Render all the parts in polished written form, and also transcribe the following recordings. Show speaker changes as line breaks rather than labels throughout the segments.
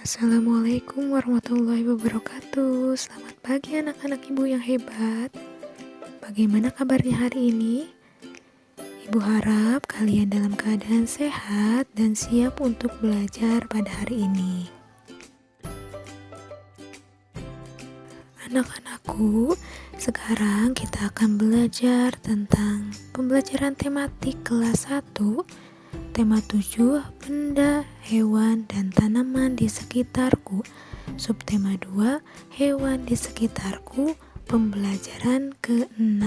Assalamualaikum warahmatullahi wabarakatuh. Selamat pagi anak-anak ibu yang hebat. Bagaimana kabarnya hari ini? Ibu harap kalian dalam keadaan sehat dan siap untuk belajar pada hari ini. Anak-anakku, sekarang kita akan belajar tentang pembelajaran tematik kelas 1. Tema 7, benda, hewan, dan tanaman di sekitarku. Subtema 2, hewan di sekitarku, pembelajaran ke-6.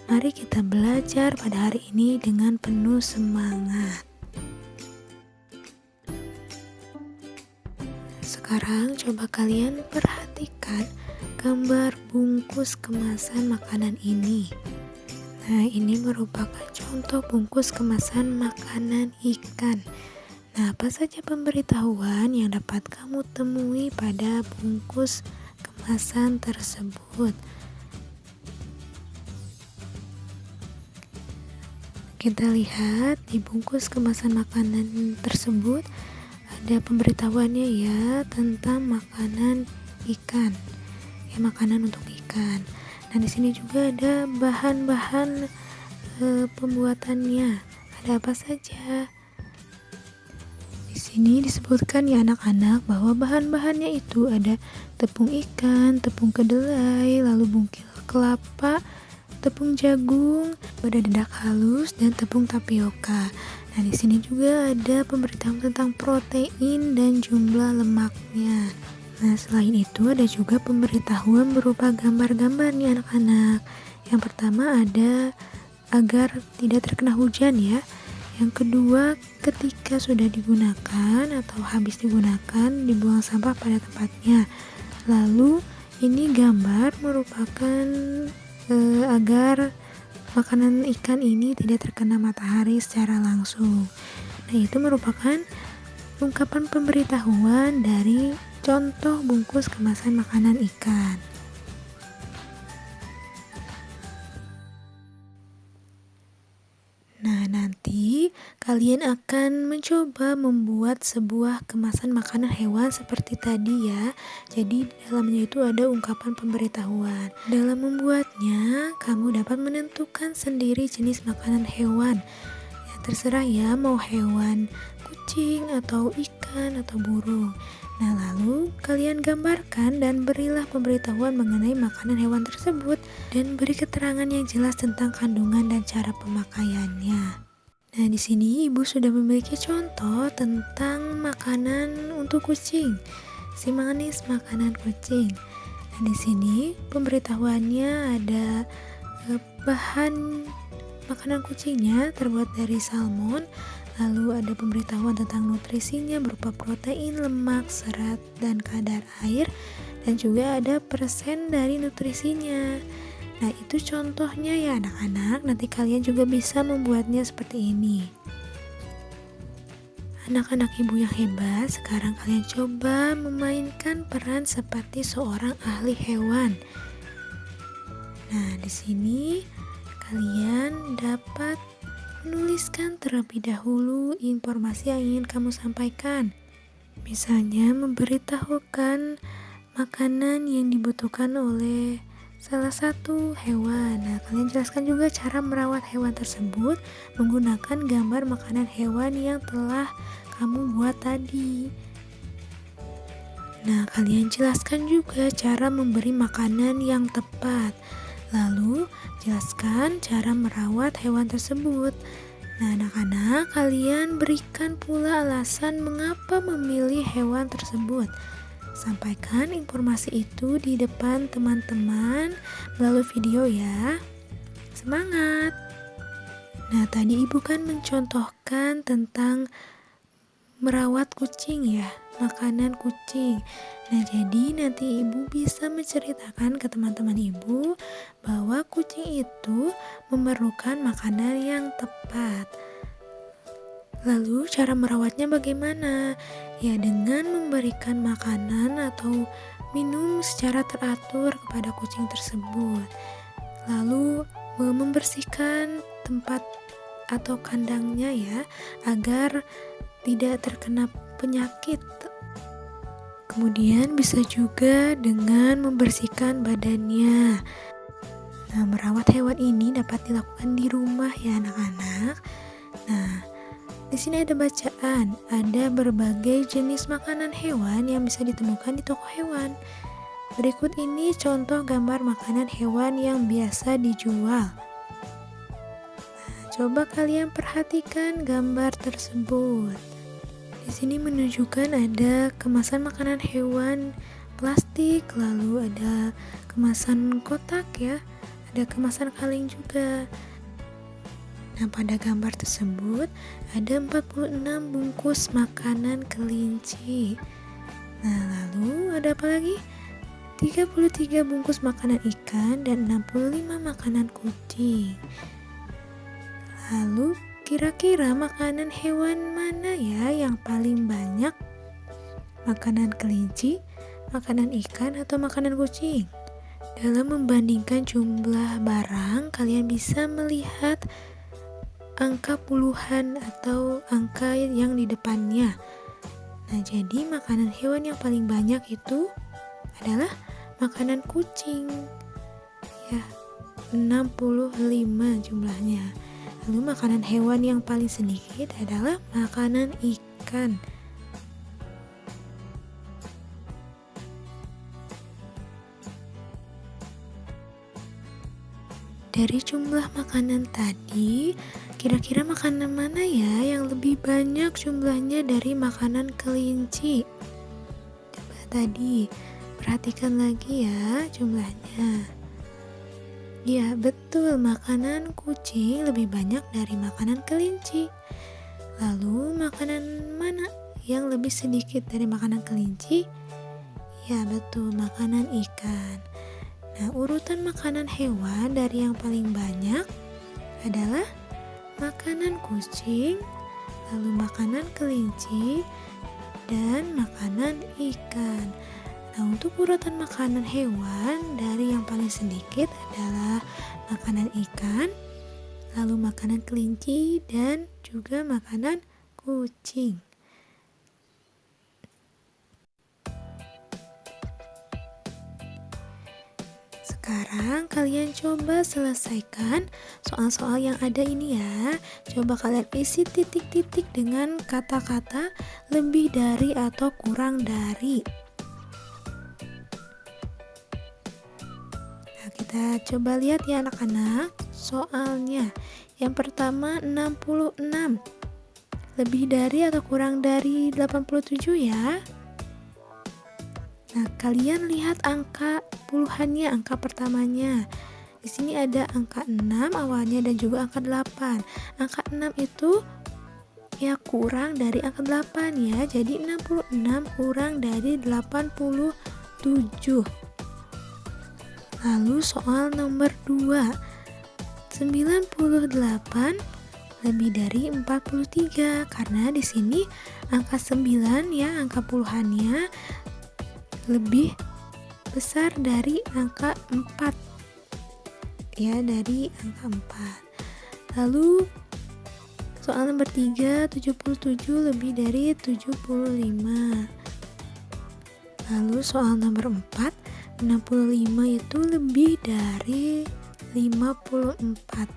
Mari kita belajar pada hari ini dengan penuh semangat. Sekarang coba kalian perhatikan gambar bungkus kemasan makanan ini. Nah, ini merupakan contoh bungkus kemasan makanan ikan. Nah, apa saja pemberitahuan yang dapat kamu temui pada bungkus kemasan tersebut? Kita lihat di bungkus kemasan makanan tersebut ada pemberitahuannya ya tentang makanan ikan. Ya, makanan untuk ikan. Nah, di sini juga ada bahan-bahan pembuatannya. Ada apa saja? Di sini disebutkan ya anak-anak bahwa bahan-bahannya itu ada tepung ikan, tepung kedelai, lalu bungkil kelapa, tepung jagung, dadak halus, dan tepung tapioka. Nah, di sini juga ada pemberitahuan tentang protein dan jumlah lemaknya. Nah, selain itu ada juga pemberitahuan berupa gambar-gambar nih anak-anak. Yang pertama ada agar tidak terkena hujan ya. Yang kedua, ketika sudah digunakan atau habis digunakan, dibuang sampah pada tempatnya. Lalu ini gambar merupakan agar makanan ikan ini tidak terkena matahari secara langsung. Nah, itu merupakan ungkapan pemberitahuan dari contoh bungkus kemasan makanan ikan. Nah, nanti kalian akan mencoba membuat sebuah kemasan makanan hewan seperti tadi ya. Jadi di dalamnya itu ada ungkapan pemberitahuan. Dalam membuatnya, kamu dapat menentukan sendiri jenis makanan hewan. Ya, terserah ya, mau hewan kucing atau ikan atau burung. Nah, lalu kalian gambarkan dan berilah pemberitahuan mengenai makanan hewan tersebut dan beri keterangan yang jelas tentang kandungan dan cara pemakaiannya. Nah, di sini ibu sudah memiliki contoh tentang makanan untuk kucing, si manis makanan kucing. Nah, di sini pemberitahuannya ada bahan makanan kucingnya terbuat dari salmon. Lalu ada pemberitahuan tentang nutrisinya berupa protein, lemak, serat, dan kadar air. Dan juga ada persen dari nutrisinya. Nah, itu contohnya ya anak-anak. Nanti kalian juga bisa membuatnya seperti ini. Anak-anak ibu yang hebat, sekarang kalian coba memainkan peran seperti seorang ahli hewan. Nah, di sini kalian dapat menuliskan terlebih dahulu informasi yang ingin kamu sampaikan. Misalnya memberitahukan makanan yang dibutuhkan oleh salah satu hewan. Nah, kalian jelaskan juga cara merawat hewan tersebut menggunakan gambar makanan hewan yang telah kamu buat tadi. Nah, kalian jelaskan juga cara memberi makanan yang tepat. Lalu, jelaskan cara merawat hewan tersebut. Nah, anak-anak, kalian berikan pula alasan mengapa memilih hewan tersebut. Sampaikan informasi itu di depan teman-teman melalui video ya. Semangat! Nah, tadi ibu kan mencontohkan tentang merawat kucing ya, makanan kucing. Nah, jadi nanti ibu bisa menceritakan ke teman-teman ibu bahwa kucing itu memerlukan makanan yang tepat. Lalu cara merawatnya bagaimana? Ya, dengan memberikan makanan atau minum secara teratur kepada kucing tersebut. Lalu membersihkan tempat atau kandangnya ya, agar tidak terkena penyakit. Kemudian bisa juga dengan membersihkan badannya. Nah, merawat hewan ini dapat dilakukan di rumah ya anak-anak. Nah, di sini ada bacaan, ada berbagai jenis makanan hewan yang bisa ditemukan di toko hewan. Berikut ini contoh gambar makanan hewan yang biasa dijual. Nah, coba kalian perhatikan gambar tersebut. Di sini menunjukkan ada kemasan makanan hewan plastik, lalu ada kemasan kotak ya, ada kemasan kaleng juga. Nah, pada gambar tersebut ada 46 bungkus makanan kelinci. Nah, lalu ada apa lagi? 33 bungkus makanan ikan dan 65 makanan kucing. Lalu kira-kira makanan hewan mana ya yang paling banyak? Makanan kelinci, makanan ikan, atau makanan kucing? Dalam membandingkan jumlah barang, kalian bisa melihat angka puluhan atau angka yang di depannya. Nah, jadi makanan hewan yang paling banyak itu adalah makanan kucing. Ya, 65 jumlahnya. Lalu makanan hewan yang paling sedikit adalah makanan ikan. Dari jumlah makanan tadi, kira-kira makanan mana ya yang lebih banyak jumlahnya dari makanan kelinci? Coba tadi, perhatikan lagi ya jumlahnya. Ya, betul, makanan kucing lebih banyak dari makanan kelinci. Lalu, makanan mana yang lebih sedikit dari makanan kelinci? Ya, betul, makanan ikan. Nah, urutan makanan hewan dari yang paling banyak adalah makanan kucing, lalu makanan kelinci, dan makanan ikan. Nah, untuk urutan makanan hewan dari yang paling sedikit adalah makanan ikan, lalu makanan kelinci, dan juga makanan kucing. Sekarang kalian coba selesaikan soal-soal yang ada ini ya. Coba kalian isi titik-titik dengan kata-kata lebih dari atau kurang dari. Kita coba lihat ya anak-anak soalnya. Yang pertama 66. Lebih dari atau kurang dari 87 ya. Nah, kalian lihat angka puluhannya, angka pertamanya. Di sini ada angka 6 awalnya dan juga angka 8. Angka 6 itu ya kurang dari angka 8 ya. Jadi 66 kurang dari 87. Lalu soal nomor 2, 98 lebih dari 43 karena di sini angka 9 ya, angka puluhannya lebih besar dari angka 4 ya, dari angka 4. Lalu soal nomor 3, 77 lebih dari 75. Lalu soal nomor 4, 65 itu lebih dari 54.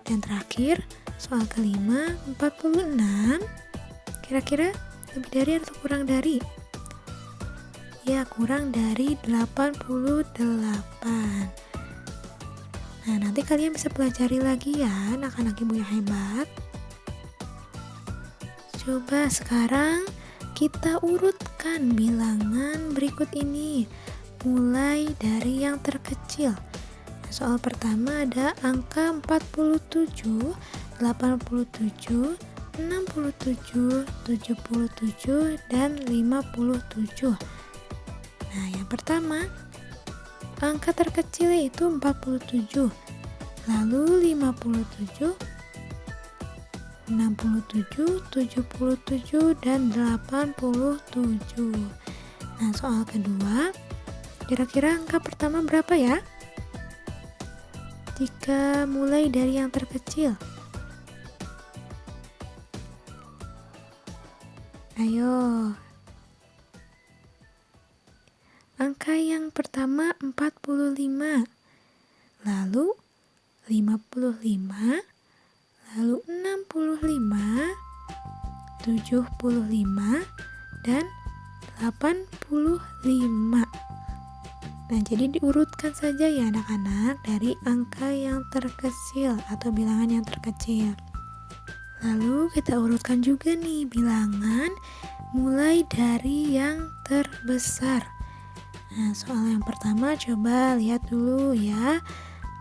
Dan terakhir, soal kelima, 46. Kira-kira lebih dari atau kurang dari? Ya, kurang dari 88. Nah, nanti kalian bisa pelajari lagi ya, anak-anak ibu yang hebat. Coba sekarang kita urutkan bilangan berikut ini, mulai dari yang terkecil. Soal pertama ada angka 47, 87, 67, 77, dan 57. Nah, yang pertama, angka terkecil yaitu 47, lalu 57, 67, 77, dan 87. Nah, soal kedua, kira-kira angka pertama berapa ya? Jika mulai dari yang terkecil. Ayo. Angka yang pertama 45, lalu 55, lalu 65, 75, dan 85. Nah, jadi diurutkan saja ya anak-anak dari angka yang terkecil atau bilangan yang terkecil. Lalu kita urutkan juga nih bilangan mulai dari yang terbesar. Nah, soal yang pertama coba lihat dulu ya.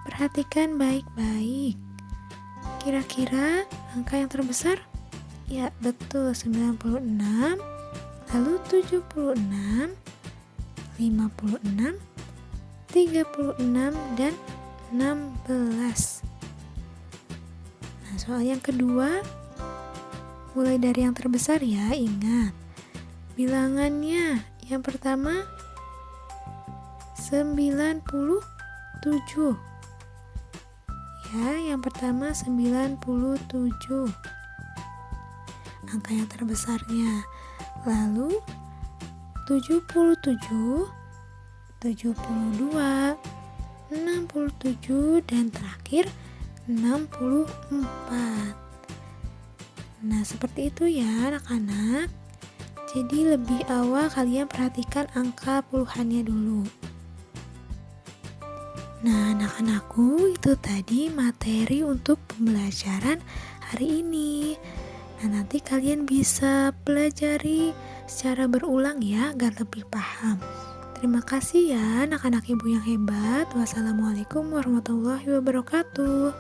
Perhatikan baik-baik. Kira-kira angka yang terbesar? Ya, betul, 96, lalu 76, 56, 36, dan 16. Nah, soal yang kedua, mulai dari yang terbesar ya, ingat. Bilangannya yang pertama 97. Ya, yang pertama 97. Angka yang terbesarnya. Lalu 77, 72, 67, dan terakhir 64. Nah, seperti itu ya anak-anak. Jadi lebih awal kalian perhatikan angka puluhannya dulu. Nah, anak-anakku, itu tadi materi untuk pembelajaran hari ini. Nah, nanti kalian bisa pelajari secara berulang ya, agar lebih paham. Terima kasih ya anak-anak ibu yang hebat. Wassalamualaikum warahmatullahi wabarakatuh.